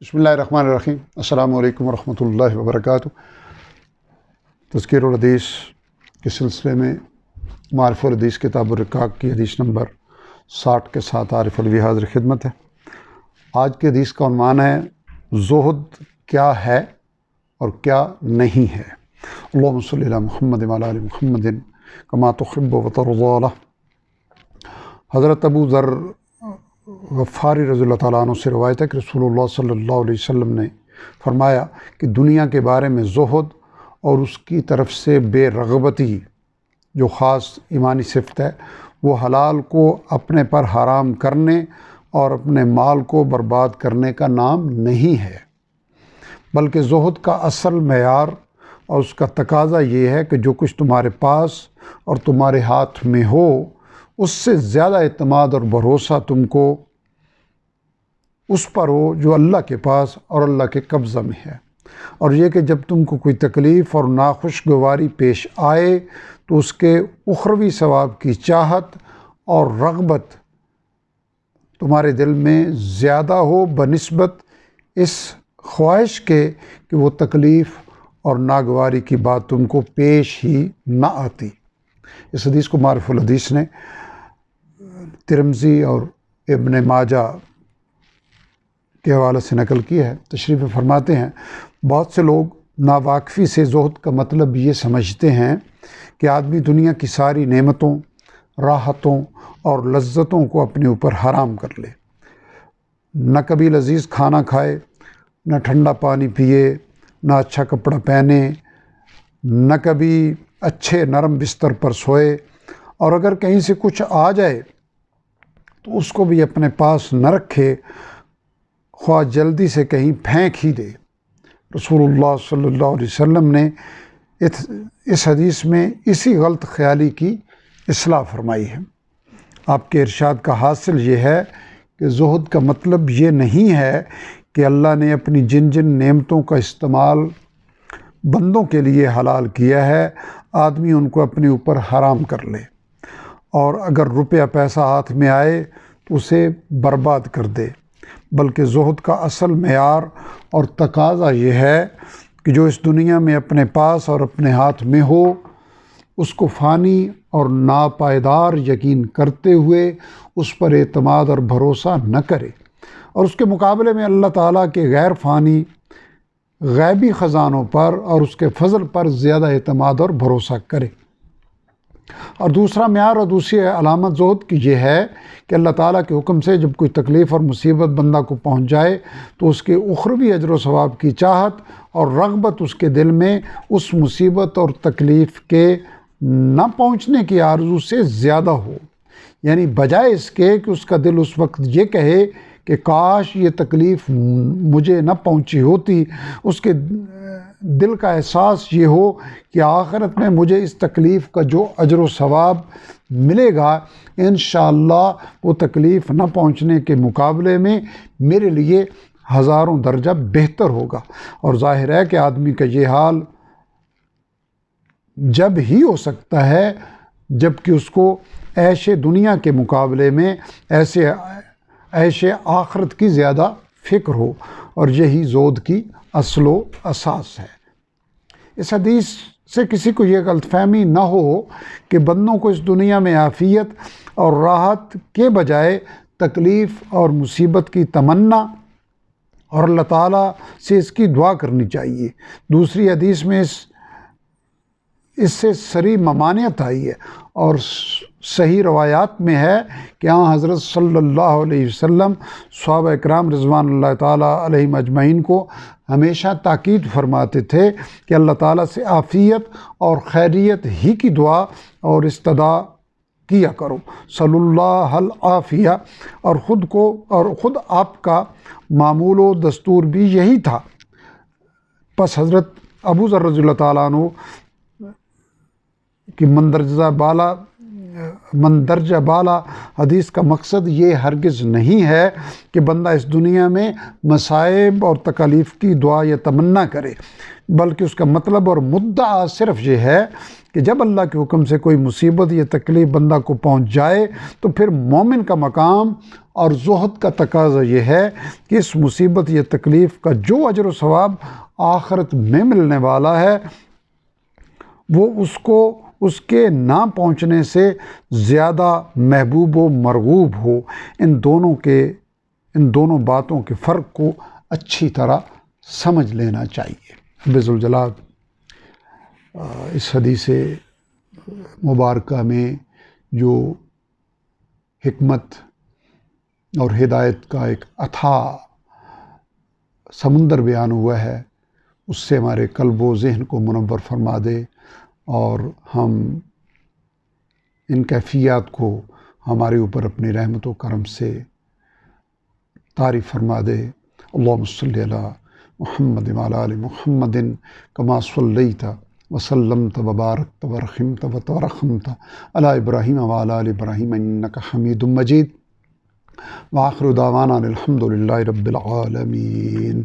بسم اللہ الرحمن الرحیم۔ السلام علیکم ورحمۃ اللہ وبرکاتہ۔ تذکیر الحدیث کے سلسلے میں معارف الحدیث کتاب الرقاق کی حدیث نمبر 60 کے ساتھ عارف الوی حاضر خدمت ہے۔ آج کی حدیث کا عنوان ہے زہد کیا ہے اور کیا نہیں ہے۔ اللہم صلی علی محمد وعلی آل محمد کما تحب وترضی۔ حضرت ابو ذر غفاری رضی اللہ تعالیٰ عنہ سے روایت ہے کہ رسول اللہ صلی اللہ علیہ وسلم نے فرمایا کہ دنیا کے بارے میں زہد اور اس کی طرف سے بے رغبتی جو خاص ایمانی صفت ہے، وہ حلال کو اپنے پر حرام کرنے اور اپنے مال کو برباد کرنے کا نام نہیں ہے، بلکہ زہد کا اصل معیار اور اس کا تقاضا یہ ہے کہ جو کچھ تمہارے پاس اور تمہارے ہاتھ میں ہو اس سے زیادہ اعتماد اور بھروسہ تم کو اس پر ہو جو اللہ کے پاس اور اللہ کے قبضہ میں ہے، اور یہ کہ جب تم کو کوئی تکلیف اور ناخوشگواری پیش آئے تو اس کے اخروی ثواب کی چاہت اور رغبت تمہارے دل میں زیادہ ہو بنسبت اس خواہش کے کہ وہ تکلیف اور ناگواری کی بات تم کو پیش ہی نہ آتی۔ اس حدیث کو معارف الحدیث نے ترمذی اور ابن ماجہ کے حوالے سے نقل کی ہے۔ تشریف فرماتے ہیں بہت سے لوگ ناواقفی سے زہد کا مطلب یہ سمجھتے ہیں کہ آدمی دنیا کی ساری نعمتوں، راحتوں اور لذتوں کو اپنے اوپر حرام کر لے، نہ کبھی لذیذ کھانا کھائے، نہ ٹھنڈا پانی پیے، نہ اچھا کپڑا پہنے، نہ کبھی اچھے نرم بستر پر سوئے، اور اگر کہیں سے کچھ آ جائے تو اس کو بھی اپنے پاس نہ رکھے، خواہ جلدی سے کہیں پھینک ہی دے۔ رسول اللہ صلی اللہ علیہ وسلم نے اس حدیث میں اسی غلط خیالی کی اصلاح فرمائی ہے۔ آپ کے ارشاد کا حاصل یہ ہے کہ زہد کا مطلب یہ نہیں ہے کہ اللہ نے اپنی جن جن نعمتوں کا استعمال بندوں کے لیے حلال کیا ہے آدمی ان کو اپنے اوپر حرام کر لے، اور اگر روپیہ پیسہ ہاتھ میں آئے تو اسے برباد کر دے، بلکہ زہد کا اصل معیار اور تقاضا یہ ہے کہ جو اس دنیا میں اپنے پاس اور اپنے ہاتھ میں ہو اس کو فانی اور ناپائیدار یقین کرتے ہوئے اس پر اعتماد اور بھروسہ نہ کرے، اور اس کے مقابلے میں اللہ تعالیٰ کے غیر فانی غیبی خزانوں پر اور اس کے فضل پر زیادہ اعتماد اور بھروسہ کرے۔ اور دوسرا معیار اور دوسری علامت زہد کی یہ ہے کہ اللہ تعالیٰ کے حکم سے جب کوئی تکلیف اور مصیبت بندہ کو پہنچ جائے تو اس کے اخروی اجر و ثواب کی چاہت اور رغبت اس کے دل میں اس مصیبت اور تکلیف کے نہ پہنچنے کی آرزو سے زیادہ ہو، یعنی بجائے اس کے کہ اس کا دل اس وقت یہ کہے کہ کاش یہ تکلیف مجھے نہ پہنچی ہوتی، اس کے دل کا احساس یہ ہو کہ آخرت میں مجھے اس تکلیف کا جو اجر و ثواب ملے گا انشاءاللہ وہ تکلیف نہ پہنچنے کے مقابلے میں میرے لیے ہزاروں درجہ بہتر ہوگا۔ اور ظاہر ہے کہ آدمی کا یہ حال جب ہی ہو سکتا ہے جب کہ اس کو عیش دنیا کے مقابلے میں عیش آخرت کی زیادہ فکر ہو، اور یہی زہد کی اصل و اساس ہے۔ اس حدیث سے کسی کو یہ غلط فہمی نہ ہو کہ بندوں کو اس دنیا میں عافیت اور راحت کے بجائے تکلیف اور مصیبت کی تمنا اور اللہ تعالیٰ سے اس کی دعا کرنی چاہیے۔ دوسری حدیث میں اس سے صریح ممانعت آئی ہے، اور صحیح روایات میں ہے کہ حضرت صلی اللہ علیہ وسلم صحابہ اکرام رضوان اللہ تعالیٰ علیہم اجمعین کو ہمیشہ تاکید فرماتے تھے کہ اللہ تعالیٰ سے عافیت اور خیریت ہی کی دعا اور استدعا کیا کرو، صلی اللہ العافیہ، اور خود آپ کا معمول و دستور بھی یہی تھا۔ پس حضرت ابو ذر رضی اللہ تعالیٰ عنہ کہ مندرجہ بالا حدیث کا مقصد یہ ہرگز نہیں ہے کہ بندہ اس دنیا میں مصائب اور تکالیف کی دعا یا تمنا کرے، بلکہ اس کا مطلب اور مدعا صرف یہ ہے کہ جب اللہ کے حکم سے کوئی مصیبت یا تکلیف بندہ کو پہنچ جائے تو پھر مومن کا مقام اور زہد کا تقاضا یہ ہے کہ اس مصیبت یا تکلیف کا جو اجر و ثواب آخرت میں ملنے والا ہے وہ اس کو اس کے نہ پہنچنے سے زیادہ محبوب و مرغوب ہو۔ ان دونوں باتوں کے فرق کو اچھی طرح سمجھ لینا چاہیے۔ رب ذوالجلال اس حدیث مبارکہ میں جو حکمت اور ہدایت کا ایک اتھاہ سمندر بیان ہوا ہے اس سے ہمارے قلب و ذہن کو منور فرما دے اور ہم ان کیفیات کو ہمارے اوپر اپنی رحمت و کرم سے طاری فرما دے۔ اللہم صلی علی محمد وعلی آل محمد کما صلیت وسلمت وبارکت ورحمت وترحمت علی ابراہیم وعلی آل ابراہیم انک حمید مجید۔ وآخر دعوانا الحمد للہ رب العالمین۔